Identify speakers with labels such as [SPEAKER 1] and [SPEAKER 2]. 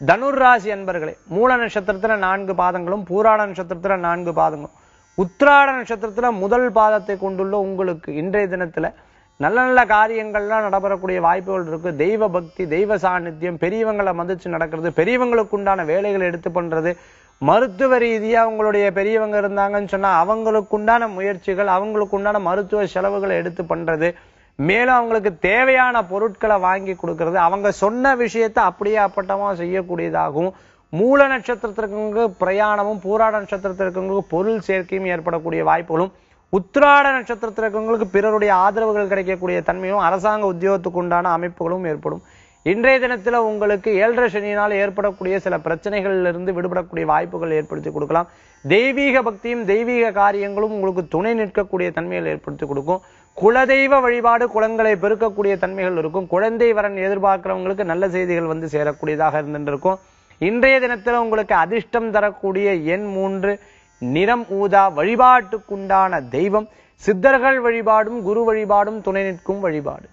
[SPEAKER 1] தனுர் ராசி அன்பர்களே, மூல நட்சத்திரத்துல 4 பாதங்களும், பூராட நட்சத்திரத்துல 4 பாதங்களும், உத்திராட நட்சத்திரத்துல முதல் பாதத்தை கொண்டுள்ள உங்களுக்கு இன்றைய தினத்துல நல்ல நல்ல காரியங்கள்லாம் நடைபெறக்கூடிய வாய்ப்புகள் இருக்கு. தெய்வ பக்தி, தெய்வ சாநித்தியம், பெரியவங்களை மதிச்சு நடக்கிறது, பெரியவங்களுக்கு உண்டான வேலைகளை எடுத்து பண்றது, மருத்துவ ரீதியா உங்களுடைய பெரியவங்க இருந்தாங்கன்னு சொன்னா அவங்களுக்கு உண்டான முயற்சிகள், அவங்களுக்கு உண்டான மருத்துவ செலவுகளை எடுத்து பண்றது, மேலும் அவங்களுக்கு தேவையான பொருட்களை வாங்கி கொடுக்கறது, அவங்க சொன்ன விஷயத்தை அப்படியே அப்பட்டமா செய்யக்கூடியதாகவும், மூல நட்சத்திரத்திற்கு பிரயாணமும், பூராட நட்சத்திரத்திற்கு பொருள் சேர்க்கையும் ஏற்படக்கூடிய வாய்ப்புகளும், உத்திராட நட்சத்திரத்திற்கு பிறருடைய ஆதரவுகள் கிடைக்கக்கூடிய தன்மையும், அரசாங்க உத்தியோகத்துக்கு உண்டான அமைப்புகளும் ஏற்படும். இன்றைய தினத்துல உங்களுக்கு 7.5 சனியினால் ஏற்படக்கூடிய சில பிரச்சனைகளிலிருந்து விடுபடக்கூடிய வாய்ப்புகள் ஏற்படுத்தி கொடுக்கலாம். தெய்வீக பக்தியும் தெய்வீக காரியங்களும் உங்களுக்கு துணை நிற்கக்கூடிய தன்மைகள் ஏற்படுத்தி கொடுக்கும். குலதெய்வ வழிபாடு குலங்களை பெருக்கக்கூடிய தன்மைகள் இருக்கும். குழந்தை வரன் எதிர்பார்க்கிறவங்களுக்கு நல்ல செய்திகள் வந்து சேரக்கூடியதாக இருந்திருக்கும். இன்றைய தினத்துல உங்களுக்கு அதிர்ஷ்டம் தரக்கூடிய எண் 3, நிறம் ஊதா. வழிபாட்டுக்குண்டான தெய்வம் சித்தர்கள் வழிபாடும் குரு வழிபாடும் துணை நிற்கும் வழிபாடு.